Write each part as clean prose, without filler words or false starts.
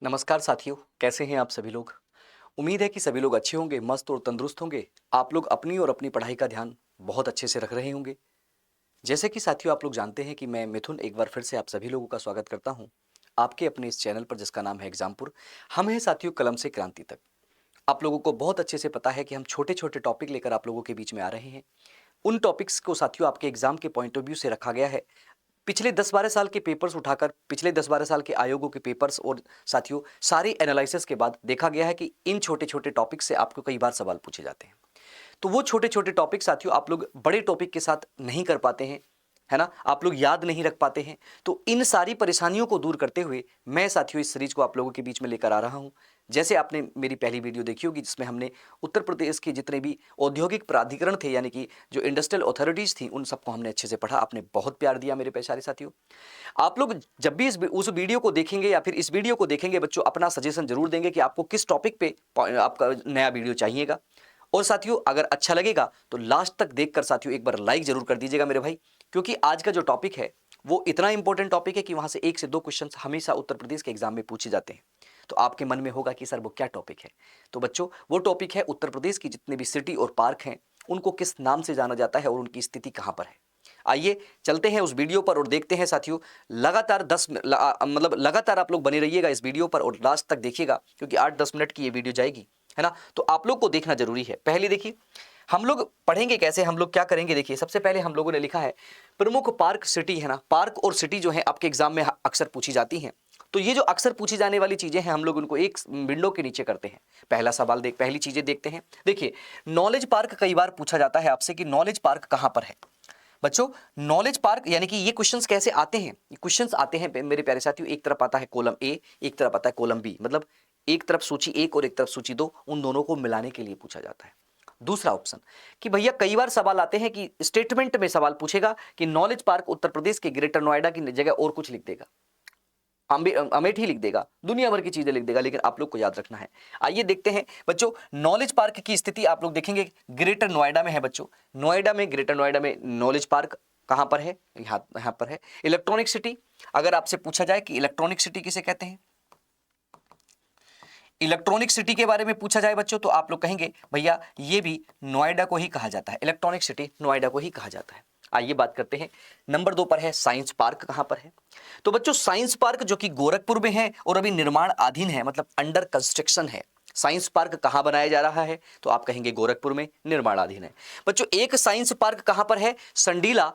नमस्कार साथियों, कैसे हैं आप सभी लोग। उम्मीद है कि सभी लोग अच्छे होंगे, मस्त और तंदुरुस्त होंगे। आप लोग अपनी और अपनी पढ़ाई का ध्यान बहुत अच्छे से रख रहे होंगे। जैसे कि साथियों आप लोग जानते हैं कि मैं मिथुन एक बार फिर से आप सभी लोगों का स्वागत करता हूं आपके अपने इस चैनल पर जिसका नाम है एग्जामपुर। हम हैं साथियों कलम से क्रांति तक। आप लोगों को बहुत अच्छे से पता है कि हम छोटे छोटे टॉपिक लेकर आप लोगों के बीच में आ रहे हैं। उन टॉपिक्स को साथियों आपके एग्जाम के पॉइंट ऑफ व्यू से रखा गया है। पिछले 10-12 साल के पेपर्स उठाकर पिछले 10-12 साल के आयोगों के पेपर्स और साथियों सारी एनालिसिस के बाद देखा गया है कि इन छोटे-छोटे टॉपिक से आपको कई बार सवाल पूछे जाते हैं। तो वो छोटे-छोटे टॉपिक साथियों आप लोग बड़े टॉपिक के साथ नहीं कर पाते हैं, है ना? आप लोग याद नहीं रख पाते हैं। तो इन सारी परेशानियों को दूर करते हुए मैं साथियों इस सीरीज को आप लोगों के बीच में लेकर आ रहा हूं। जैसे आपने मेरी पहली वीडियो देखी होगी जिसमें हमने उत्तर प्रदेश के जितने भी औद्योगिक प्राधिकरण थे यानी कि जो इंडस्ट्रियल अथॉरिटीज थी उन सबको हमने अच्छे से पढ़ा। आपने बहुत प्यार दिया मेरे प्यारे साथियों। आप लोग जब भी उस वीडियो को देखेंगे या फिर इस वीडियो को देखेंगे बच्चों अपना सजेशन जरूर देंगे कि आपको किस टॉपिक पे आपका नया वीडियो चाहिएगा। और साथियों अगर अच्छा लगेगा तो लास्ट तक देखकर साथियों एक बार लाइक जरूर कर दीजिएगा मेरे भाई, क्योंकि आज का जो टॉपिक है वो इतना इंपॉर्टेंट टॉपिक है कि वहां से 1 से 2 क्वेश्चन हमेशा उत्तर प्रदेश के एग्जाम में पूछे जाते हैं। तो आपके मन में होगा कि सर वो क्या टॉपिक है। तो बच्चों वो टॉपिक है उत्तर प्रदेश की जितने भी सिटी और पार्क हैं उनको किस नाम से जाना जाता है और उनकी स्थिति कहां पर है। आइए चलते हैं उस वीडियो पर और देखते हैं साथियों। लगातार मतलब लगातार आप लोग बने रहिएगा इस वीडियो पर और लास्ट तक देखिएगा, क्योंकि 8-10 मिनट की ये वीडियो जाएगी, है ना? तो आप लोग को देखना जरूरी है। पहले देखिए हम लोग पढ़ेंगे कैसे, हम लोग क्या करेंगे। देखिए सबसे पहले हम लोगों ने लिखा है प्रमुख पार्क सिटी, है ना? पार्क और सिटी जो है आपके एग्जाम में अक्सर पूछी जाती हैं। तो ये जो अक्सर पूछी जाने वाली चीजें हैं हम लोग उनको एक विंडो के नीचे करते हैं। पहली चीजें देखते हैं। देखिए नॉलेज पार्क कई बार पूछा जाता है आपसे कि नॉलेज पार्क कहां पर है। बच्चों नॉलेज पार्क यानी कि ये क्वेश्चंस कैसे आते हैं। ये क्वेश्चंस आते हैं मेरे प्यारे साथियों, एक तरफ आता है कॉलम ए, एक तरफ आता है कॉलम बी। मतलब एक तरफ सूची 1 और एक तरफ सूची 2, उन दोनों को मिलाने के लिए पूछा जाता है। दूसरा ऑप्शन कि भैया कई बार सवाल आते हैं कि स्टेटमेंट में सवाल पूछेगा कि नॉलेज पार्क उत्तर प्रदेश के ग्रेटर नोएडा की जगह और कुछ लिख देगा, अमेठी लिख देगा, दुनिया भर की चीजें लिख देगा, लेकिन आप लोग को याद रखना है। आइए देखते हैं बच्चों नॉलेज पार्क की स्थिति आप लोग देखेंगे ग्रेटर नोएडा में है। बच्चों नोएडा में, ग्रेटर नोएडा में नॉलेज पार्क कहां पर है? यहां पर है। इलेक्ट्रॉनिक सिटी, अगर आपसे पूछा जाए कि इलेक्ट्रॉनिक सिटी किसे कहते हैं, इलेक्ट्रॉनिक सिटी के बारे में पूछा जाए बच्चों, तो आप लोग कहेंगे भैया ये भी नोएडा को ही कहा जाता है, इलेक्ट्रॉनिक सिटी नोएडा को ही कहा जाता है। आइए बात करते हैं। नंबर 2 पर है साइंस पार्क, कहां पर है? तो बच्चों साइंस पार्क जो कि गोरखपुर में है और अभी निर्माणाधीन है, मतलब अंडर कंस्ट्रक्शन है। साइंस पार्क कहां बनाया जा रहा है? तो आप कहेंगे गोरखपुर में, निर्माणाधीन है। बच्चों एक साइंस पार्क कहां पर है? संडीला।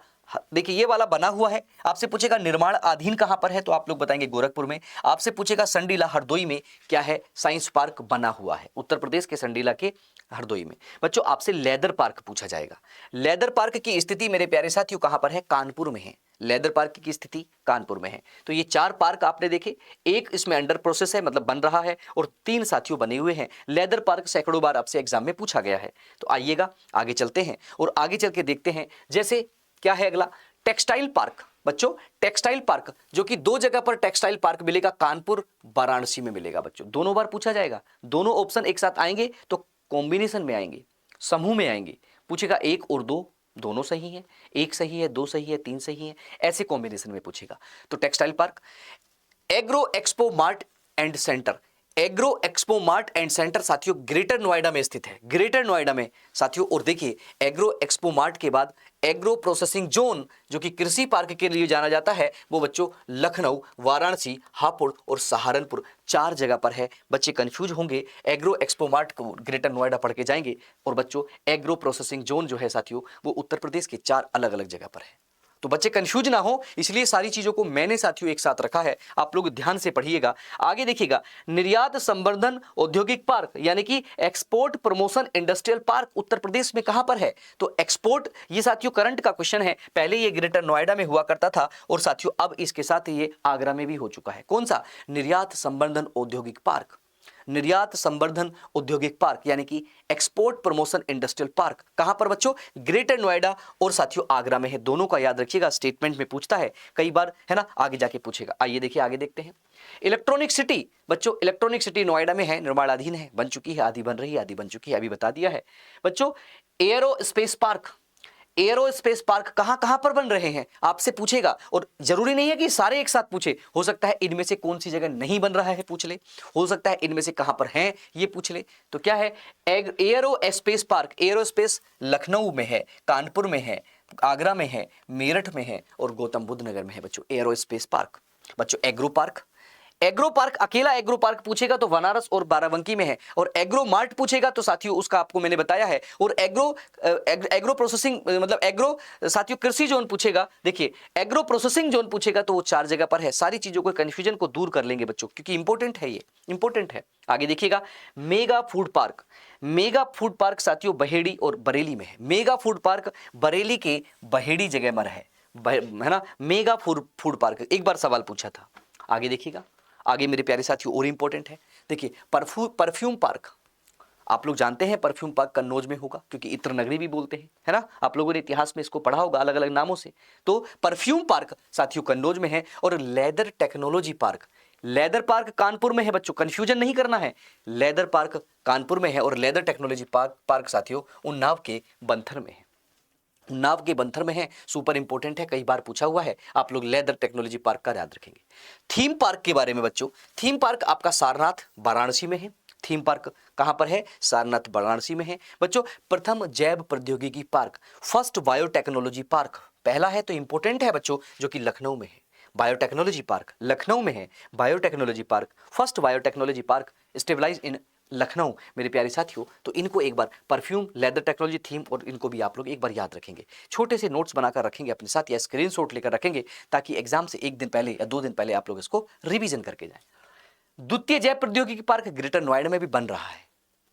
देखिए ये वाला बना हुआ है। आपसे पूछेगा निर्माणाधीन कहां पर है, तो आप लोग बताएंगे गोरखपुर में। आपसे पूछेगा संडीला हरदोई में क्या है साइंस पार्क बना हुआ है, उत्तर प्रदेश के संडीला के हरदोई में। बच्चों आपसे लेदर पार्क पूछा जाएगा। लेदर पार्क की स्थिति मेरे प्यारे साथियों कहां पर है? कानपुर में है। लेदर पार्क की स्थिति कानपुर में है। तो ये 4 पार्क आपने देखे, एक इसमें अंडर प्रोसेस है मतलब बन रहा है, और 3 साथियों बने हुए हैं। लेदर पार्क सैकड़ों बार आपसे एग्जाम में पूछा गया है। तो आइएगा आगे चलते हैं और आगे चल के देखते हैं। जैसे क्या है अगला? Textile park. बच्चों टेक्सटाइल पार्क जो कि 2 जगह पर टेक्सटाइल पार्क मिलेगा, कानपुर वाराणसी में मिलेगा। बच्चों दोनों बार पूछा जाएगा, दोनों ऑप्शन एक साथ आएंगे तो कॉम्बिनेशन में आएंगे, समूह में आएंगे। पूछेगा 1 और 2 दोनों सही हैं, 1 सही है, 2 सही है, 3 सही है, ऐसे कॉम्बिनेशन में पूछेगा। तो textile park. Agro expo mart and centre, agro expo mart and centre साथियों ग्रेटर नोएडा में स्थित है, ग्रेटर नोएडा में साथियों। और देखिए एग्रो एक्सपो मार्ट के बाद एग्रो प्रोसेसिंग जोन जो कि कृषि पार्क के लिए जाना जाता है, वो बच्चों लखनऊ, वाराणसी, हापुड़ और सहारनपुर 4 जगह पर है। बच्चे कंफ्यूज होंगे, एग्रो एक्सपो मार्ट को ग्रेटर नोएडा पढ़ के जाएंगे, और बच्चों एग्रो प्रोसेसिंग जोन जो है साथियों वो उत्तर प्रदेश के 4 अलग अलग जगह पर है। तो बच्चे कंफ्यूज ना हो, इसलिए सारी चीजों को मैंने साथियों एक साथ रखा है। आप लोग ध्यान से पढ़िएगा। आगे देखिएगा निर्यात संवर्धन औद्योगिक पार्क यानी कि export promotion industrial park Uttar Pradesh में कहां पर है? तो एक्सपोर्ट, ये साथियों करंट का क्वेश्चन है। पहले ये ग्रेटर नोएडा में हुआ करता था और साथियों अब इसके साथ ये आगरा में भी हो चुका है। कौन सा? निर्यात संवर्धन औद्योगिक पार्क, निर्यात संवर्धन औद्योगिक पार्क यानी कि एक्सपोर्ट प्रमोशन इंडस्ट्रियल पार्क कहां पर बच्चों? ग्रेटर नोएडा और साथियों आगरा में है। दोनों का याद रखिएगा, स्टेटमेंट में पूछता है कई बार, है ना? आगे जाके पूछेगा। आइए देखिए आगे देखते हैं। इलेक्ट्रॉनिक सिटी, बच्चों इलेक्ट्रॉनिक सिटी नोएडा में है, निर्माणाधीन है, बन चुकी है, आधी बन रही है, आधी बन चुकी है, अभी बता दिया है। बच्चों aero space park, aerospace park कहां कहां पर बन रहे हैं आपसे पूछेगा, और जरूरी नहीं है कि सारे एक साथ पूछे, हो सकता है इनमें से कौन सी जगह नहीं बन रहा है पूछ ले, हो सकता है इनमें से कहां पर हैं ये पूछ ले। तो क्या है, एरोस्पेस पार्क, एरोस्पेस लखनऊ में है, कानपुर में है, आगरा में है, मेरठ में है और गौतम बुद्ध नगर में है बच्चों एरोस्पेस पार्क। बच्चों एग्रो पार्क, एग्रो पार्क अकेला एग्रो पार्क पूछेगा तो बनारस और बाराबंकी में है, और एग्रो मार्ट पूछेगा तो साथियों उसका आपको मैंने बताया है, और एग्रो प्रोसेसिंग मतलब एग्रो साथियों कृषि जोन पूछेगा, देखिए एग्रो प्रोसेसिंग जोन पूछेगा तो वो 4 जगह पर है। सारी चीजों को कंफ्यूजन को दूर कर लेंगे बच्चों, क्योंकि इंपॉर्टेंट है, ये इंपॉर्टेंट है। आगे देखिएगा mega food park, mega food park साथियों बहेड़ी और बरेली में है। मेगा फूड पार्क बरेली के बहेड़ी जगह पर है ना, मेगा फूड पार्क एक बार सवाल पूछा था। आगे देखिएगा, आगे मेरे प्यारे साथियों और इंपॉर्टेंट है, देखिए परफ्यूम पार्क, आप लोग जानते हैं परफ्यूम पार्क कन्नौज में होगा, क्योंकि इत्र नगरी भी बोलते हैं, है ना, आप लोगों ने इतिहास में इसको पढ़ा होगा अलग अलग नामों से। तो परफ्यूम पार्क साथियों कन्नौज में है, और leather technology park, leather park Kanpur में है बच्चों, कंफ्यूजन नहीं करना है, लेदर पार्क कानपुर में है, और लेदर टेक्नोलॉजी पार्क साथियों उन्नाव के बंथर में है, उन्नाव के बंथर में है। सुपर इंपॉर्टेंट है, कई बार पूछा हुआ है, आप लोग लेदर टेक्नोलॉजी पार्क का याद रखेंगे। थीम पार्क के बारे में बच्चों, थीम पार्क आपका सारनाथ वाराणसी में है। थीम पार्क कहां पर है, सारनाथ वाराणसी में है बच्चों। प्रथम जैव प्रौद्योगिकी पार्क, फर्स्ट बायोटेक्नोलॉजी पार्क, पहला है तो इंपॉर्टेंट है बच्चों, जो कि लखनऊ में है। बायोटेक्नोलॉजी पार्क लखनऊ में है, biotechnology park, first biotechnology park established in Lucknow मेरे प्यारे साथियों। तो इनको एक बार परफ्यूम, लेदर टेक्नोलॉजी, थीम, और इनको भी आप लोग एक बार याद रखेंगे, छोटे से नोट्स बनाकर रखेंगे अपने साथ या स्क्रीनशॉट लेकर रखेंगे, ताकि एग्जाम से एक दिन पहले या 2 दिन पहले आप लोग इसको रिवीजन करके जाएं। द्वितीय जैव प्रौद्योगिकी पार्क ग्रेटर नोएडा में भी बन रहा है।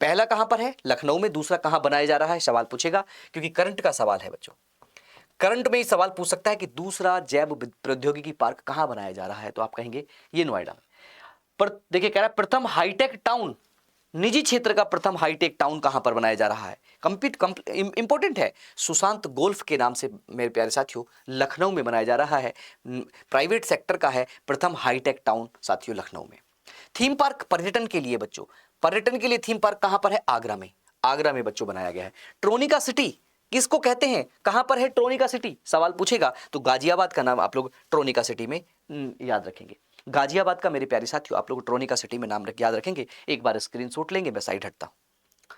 पहला कहां पर है, लखनऊ में, दूसरा कहां बनाया जा रहा है सवाल पूछेगा, क्योंकि करंट का सवाल है बच्चों, करंट में ही सवाल पूछ सकता है कि दूसरा जैव प्रौद्योगिकी पार्क कहां बनाया जा रहा है, तो आप कहेंगे ये नोएडा में। पर देखिए कह रहा है प्रथम हाईटेक टाउन, निजी क्षेत्र का प्रथम हाईटेक टाउन कहां पर बनाया जा रहा है, इंपॉर्टेंट है, सुशांत गोल्फ के नाम से मेरे प्यारे साथियों लखनऊ में बनाया जा रहा है, प्राइवेट सेक्टर का है प्रथम हाईटेक टाउन साथियों लखनऊ में। थीम पार्क पर्यटन के लिए बच्चों, पर्यटन के लिए थीम पार्क कहां पर है, आगरा में, आगरा में बच्चों बनाया गया है। ट्रोनिका सिटी किसको कहते हैं, कहां पर है ट्रोनिका सिटी, सवाल पूछेगा तो गाजियाबाद का नाम आप लोग ट्रोनिका सिटी में याद रखेंगे। गाजियाबाद का मेरे प्यारे साथियों आप लोग ट्रोनिका सिटी में नाम याद रखेंगे, एक बार स्क्रीनशॉट लेंगे, मैं साइड हटता हूं।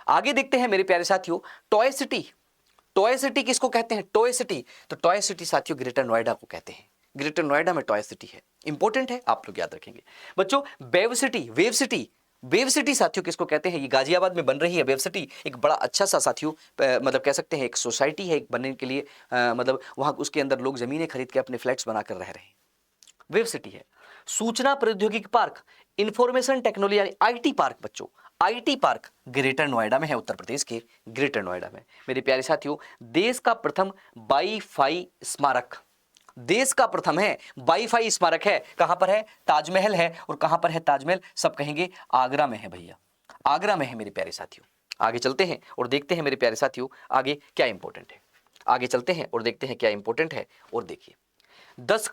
आगे देखते हैं मेरे प्यारे साथियों टॉय सिटी, टॉय सिटी किसको कहते हैं, टॉय सिटी, तो टॉय सिटी साथियों ग्रेटर नोएडा को कहते हैं, ग्रेटर नोएडा में टॉय सिटी है, इंपॉर्टेंट है, आप लोग याद रखेंगे बच्चों। Wave city, wave city, wave city साथियों किसको कहते हैं, ये गाजियाबाद में बन रही है वेव सिटी, एक बड़ा अच्छा सा साथियों मतलब कह सकते हैं एक सोसाइटी है एक बनने के लिए, मतलब वहां उसके अंदर लोग जमीनें खरीद के अपने फ्लैट्स बनाकर रह रहे हैं, वेव सिटी है। सूचना प्रौद्योगिकी पार्क, इंफॉर्मेशन टेक्नोलॉजी यानी आईटी पार्क बच्चों, आईटी पार्क ग्रेटर नोएडा में है, उत्तर प्रदेश के ग्रेटर नोएडा में। मेरे प्यारे साथियों देश का प्रथम वाईफाई स्मारक, देश का प्रथम है वाईफाई स्मारक है, कहां पर है, ताजमहल है, और कहां पर है ताजमहल, सब कहेंगे आगरा में है भैया, आगरा में है मेरे प्यारे साथियों। आगे चलते हैं और देखते हैं मेरे प्यारे साथियों आगे क्या इंपॉर्टेंट है, आगे चलते हैं और देखते हैं क्या इंपॉर्टेंट है। और देखिए 10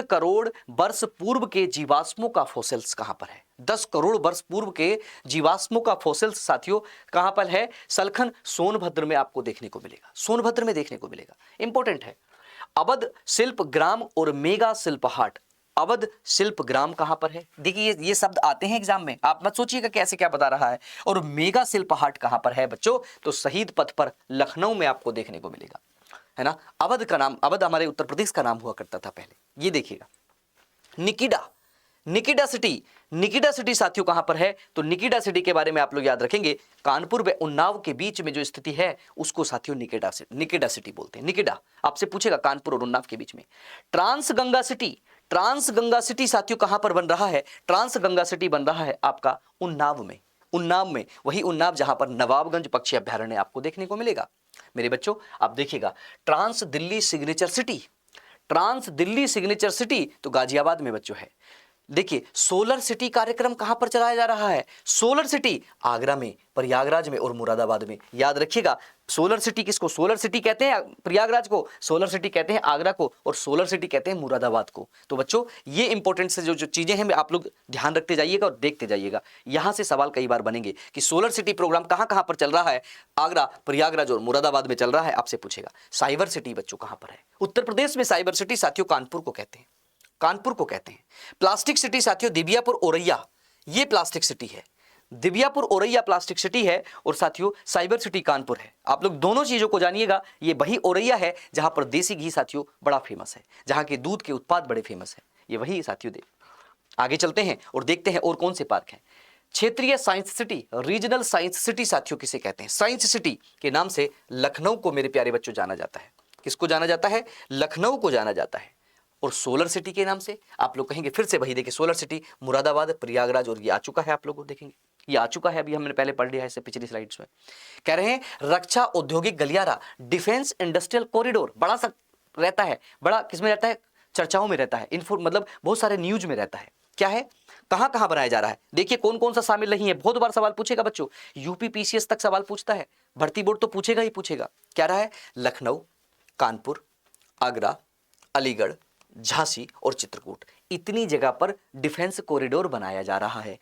करोड़ वर्ष पूर्व के जीवाश्मों का फॉसिल्स कहां पर है, 10 करोड़ वर्ष पूर्व के जीवाश्मों का फॉसिल्स साथियों कहां पर है, सलखन सोनभद्र में आपको देखने को मिलेगा, सोनभद्र में देखने को मिलेगा, इंपॉर्टेंट है। अवध शिल्प ग्राम और मेगा शिल्प हाट, अवध शिल्प ग्राम कहां पर है, देखिए ये शब्द आते हैं एग्जाम में, आप मत सोचिएगा कैसे क्या बता रहा है। और मेगा शिल्प हाट कहां पर है बच्चों, तो शहीद पथ पर लखनऊ में आपको देखने को मिलेगा, है ना। अवध का नाम, अवध हमारे उत्तर प्रदेश का नाम हुआ करता था पहले। ये देखिएगा निकिडा, निकिडा सिटी, निकिडा सिटी साथियों कहां पर है, तो निकिडा सिटी के बारे में आप लोग याद रखेंगे, कानपुर व उन्नाव के बीच में जो स्थिति है उसको साथियों निकिडा सिटी बोलते हैं। निकिडा आपसे पूछेगा कानपुर और उन्नाव के बीच में। Trans Ganga city, trans Ganga city साथियों कहां पर बन रहा है, ट्रांस गंगा सिटी बन रहा है आपका उन्नाव में, उन्नाव में, वही उन्नाव जहां पर नवाबगंज पक्षी अभ्यारण्य आपको देखने को मिलेगा। मेरे बच्चों आप देखिएगा trans Delhi signature city, trans Delhi signature city तो गाजियाबाद में बच्चों है। देखिए सोलर सिटी कार्यक्रम कहां पर चलाया जा रहा है? सोलर सिटी आगरा में, प्रयागराज में और मुरादाबाद में। याद रखिएगा, सोलर सिटी किसको सोलर सिटी कहते हैं? प्रयागराज को सोलर सिटी कहते हैं, आगरा को, और सोलर सिटी कहते हैं मुरादाबाद को। तो बच्चों ये इंपॉर्टेंट से जो चीजें हैं आप लोग ध्यान रखते जाइएगा और देखते जाइएगा। यहां से सवाल कई बार बनेंगे कि सोलर सिटी प्रोग्राम कहां कहां पर चल रहा है? आगरा, प्रयागराज और मुरादाबाद में चल रहा है। आपसे पूछेगा साइबर सिटी बच्चों कहां पर है? उत्तर प्रदेश में साइबर सिटी साथियों कानपुर को कहते हैं, कानपुर को कहते हैं। प्लास्टिक सिटी साथियों दिबियापुर औरैया, ये प्लास्टिक सिटी है, दिबियापुर औरैया प्लास्टिक सिटी है, और साथियों साइबर सिटी कानपुर है। आप लोग दोनों चीजों को जानिएगा। ये वही औरैया है जहां पर देसी घी साथियों बड़ा फेमस है, जहां के दूध के उत्पाद बड़े फेमस है। ये वही साथियों आगे चलते हैं और देखते हैं और कौन से पार्क हैं। क्षेत्रीय science city, regional science city साथियों किसे कहते हैं? साइंस सिटी के नाम से लखनऊ को मेरे प्यारे बच्चों जाना जाता है। किसको जाना जाता है? लखनऊ को जाना जाता है। और सोलर सिटी के नाम से आप लोग कहेंगे, फिर से वही देखिए, सोलर सिटी मुरादाबाद, प्रयागराज, और ये आ चुका है, आप लोग देखेंगे ये आ चुका है, अभी हमने पहले पढ़ लिया है इसे पिछली स्लाइड्स में। कह रहे हैं रक्षा औद्योगिक गलियारा, डिफेंस इंडस्ट्रियल कॉरिडोर, बड़ा सा रहता है, बड़ा किसमें रहता है? चर्चाओं में रहता है, इन्फो मतलब बहुत सारे न्यूज में रहता है। क्या है? कहां कहां बनाया जा रहा है? देखिए कौन कौन सा शामिल नहीं है। बहुत बार सवाल पूछेगा बच्चों, यूपी पीसीएस तक सवाल पूछता है, भर्ती बोर्ड तो पूछेगा ही पूछेगा। क्या रहा है? लखनऊ, कानपुर, आगरा, अलीगढ़, झांसी और चित्रकूट, इतनी जगह पर डिफेंस कॉरिडोर बनाया जा रहा है।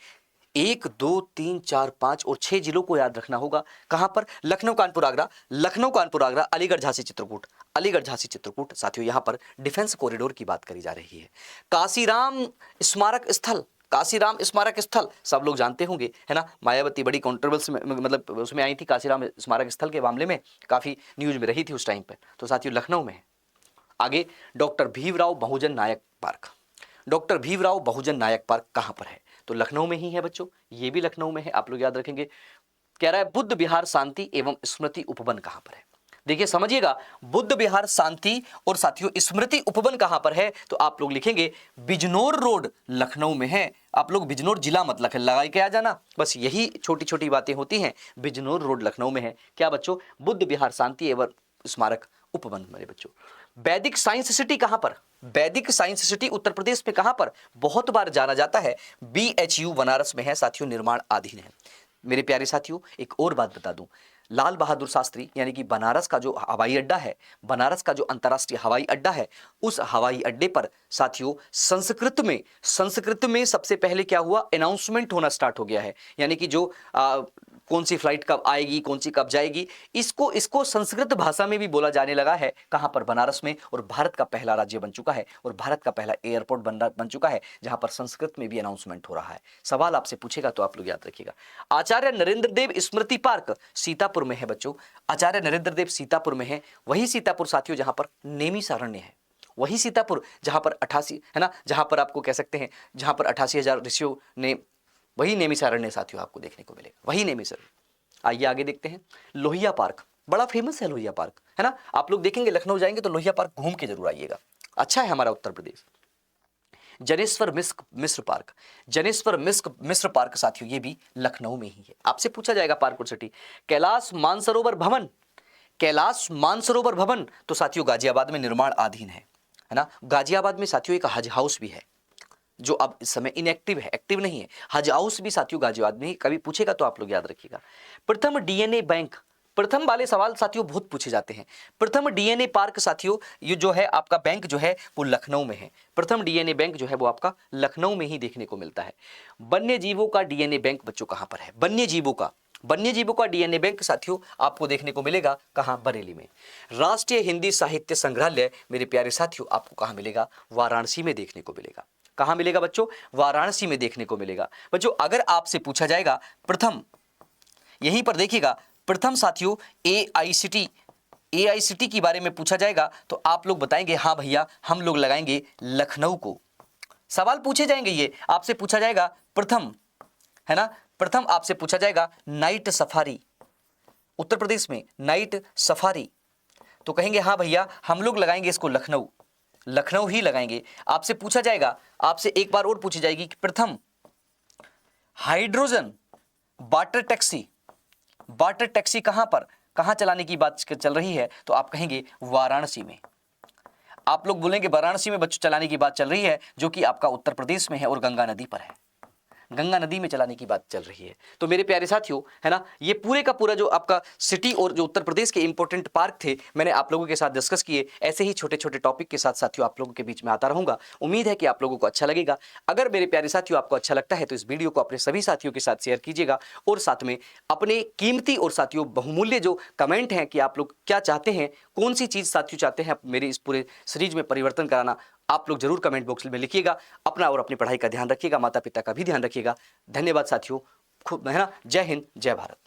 1 2 3 4 5 और 6 जिलों को याद रखना होगा। कहां पर? लखनऊ कानपुर आगरा, लखनऊ कानपुर आगरा, अलीगढ़ झांसी चित्रकूट, अलीगढ़ झांसी चित्रकूट। साथियों यहां पर डिफेंस कॉरिडोर की बात करी जा रही है। काशीराम स्मारक स्थल, काशीराम स्मारक स्थल सब लोग जानते होंगे, है ना? मायावती बड़ी कॉन्ट्रोवर्सी में मतलब उसमें आई थी, काशीराम स्मारक स्थल के मामले में काफी न्यूज में रही थी उस टाइम पर। तो साथियों लखनऊ में है। आगे डॉक्टर भीमराव बहुजन नायक पार्क, डॉक्टर भीमराव बहुजन नायक पार्क कहां पर है? तो लखनऊ में ही है बच्चों, ये भी लखनऊ में है, आप लोग याद रखेंगे। कह रहा है बुद्ध विहार शांति एवं स्मृति उपवन कहां पर है? देखिए समझिएगा, बुद्ध विहार शांति और साथियों स्मृति उपवन कहां पर है? तो आप लोग लिखेंगे बिजनौर रोड लखनऊ में है। आप लोग बिजनौर जिला मत लगा के आ जाना, बस यही छोटी छोटी बातें होती हैं। बिजनौर रोड लखनऊ में है। क्या बच्चों? बुद्ध विहार शांति एवं स्मारक उपवन। मेरे बच्चों वैदिक साइंस सिटी कहां पर? वैदिक साइंस सिटी उत्तर प्रदेश में कहां पर? बहुत बार जाना जाता है, BHU बनारस में है साथियों, निर्माण अधीन है। मेरे प्यारे साथियों एक और बात बता दूं, लाल बहादुर शास्त्री यानी कि बनारस का जो हवाई अड्डा है, बनारस का जो अंतर्राष्ट्रीय हवाई अड्डा है, उस हवाई अड्डे पर साथियों संस्कृत में सबसे पहले क्या हुआ? अनाउंसमेंट होना स्टार्ट हो गया है। यानी कि जो कौन सी फ्लाइट कब आएगी, कौन सी कब जाएगी, इसको संस्कृत भाषा में भी बोला जाने लगा है। कहां पर? बनारस में। और भारत का पहला राज्य बन चुका है और भारत का पहला एयरपोर्ट बन चुका है जहां पर संस्कृत में भी अनाउंसमेंट हो रहा है। सवाल आपसे पूछेगा तो आप लोग याद रखिएगा। आचार्य नरेंद्र देव स्मृति पार्क सीतापुर में है बच्चों, आचार्य नरेंद्र देव सीतापुर में है। वही सीतापुर साथियों जहां पर नेमिषारण्य है, वही सीतापुर जहां पर 88 है ना, जहां पर आपको कह सकते हैं जहां पर 88,000 ऋषियों ने, वही नेमिषारण्य साथियों आपको देखने को मिलेगा, वही नेमिषारण्य। आइए आगे देखते हैं। लोहिया पार्क बड़ा फेमस है, लोहिया पार्क है ना। आप लोग देखेंगे लखनऊ जाएंगे तो लोहिया पार्क घूम के जरूर आइएगा, अच्छा है हमारा उत्तर प्रदेश। जनेश्वर मिश्र पार्क, जनेश्वर मिश्र पार्क साथियों ये भी लखनऊ में ही है। आपसे पूछा जाएगा पार्क और सिटी। कैलाश मानसरोवर भवन, कैलाश मानसरोवर भवन तो साथियों गाजियाबाद में निर्माण अधीन है ना। गाजियाबाद में साथियों एक हज हाउस भी है जो अब इस समय इनएक्टिव है, एक्टिव नहीं है। हज हाउस भी साथियों गाजियाबाद में ही, कभी पूछेगा तो आप लोग याद रखिएगा। प्रथम डीएनए बैंक, प्रथम वाले सवाल साथियों बहुत पूछे जाते हैं। प्रथम डीएनए पार्क साथियों ये जो है आपका बैंक जो है वो लखनऊ में है। प्रथम डीएनए बैंक जो है वो आपका लखनऊ में ही देखने को मिलता है। वन्य जीवों का डीएनए बैंक बच्चों कहां पर है? वन्य जीवों का डीएनए बैंक साथियों आपको देखने को मिलेगा कहां? बरेली में। राष्ट्रीय हिंदी साहित्य संग्रहालय मेरे प्यारे साथियों आपको कहां मिलेगा? वाराणसी में देखने को मिलेगा। कहां मिलेगा बच्चों? वाराणसी में देखने को मिलेगा। बच्चों अगर आपसे पूछा जाएगा प्रथम, यहीं पर देखिएगा प्रथम साथियों एआईसीटी के बारे में पूछा जाएगा तो आप लोग बताएंगे हाँ भैया हम लोग लगाएंगे लखनऊ को। सवाल पूछे जाएंगे, ये आपसे पूछा जाएगा प्रथम, है ना, प्रथम आपसे पूछा जाएगा नाइट सफारी, उत्तर प्रदेश में नाइट सफारी, तो कहेंगे हाँ भैया हम लोग लगाएंगे इसको लखनऊ, लखनऊ ही लगाएंगे। आपसे पूछा जाएगा, आपसे एक बार और पूछी जाएगी कि प्रथम हाइड्रोजन वाटर टैक्सी कहां पर, कहां चलाने की बात चल रही है, तो आप कहेंगे वाराणसी में। आप लोग बोलेंगे वाराणसी में बच्चों चलाने की बात चल रही है, जो कि आपका उत्तर प्रदेश में है और गंगा नदी पर है, गंगा नदी में चलाने की बात चल रही है। तो मेरे प्यारे साथियों, है ना, ये पूरे का पूरा जो आपका सिटी और जो उत्तर प्रदेश के इंपॉर्टेंट पार्क थे, मैंने आप लोगों के साथ डिस्कस किए। ऐसे ही छोटे छोटे टॉपिक के साथ साथियों आप लोगों के बीच में आता रहूंगा। उम्मीद है कि आप लोगों को अच्छा लगेगा। अगर मेरे प्यारे साथियों आपको अच्छा लगता है तो इस वीडियो को अपने सभी साथियों के साथ शेयर कीजिएगा, और साथ में अपने कीमती और साथियों बहुमूल्य जो कमेंट हैं कि आप लोग क्या चाहते हैं, कौन सी चीज साथियों चाहते हैं मेरे इस पूरे सीरीज में परिवर्तन कराना, आप लोग जरूर कमेंट बॉक्स में लिखिएगा। अपना और अपनी पढ़ाई का ध्यान रखिएगा, माता पिता का भी ध्यान रखिएगा। धन्यवाद साथियों, खूब, है ना। जय हिंद, जय भारत।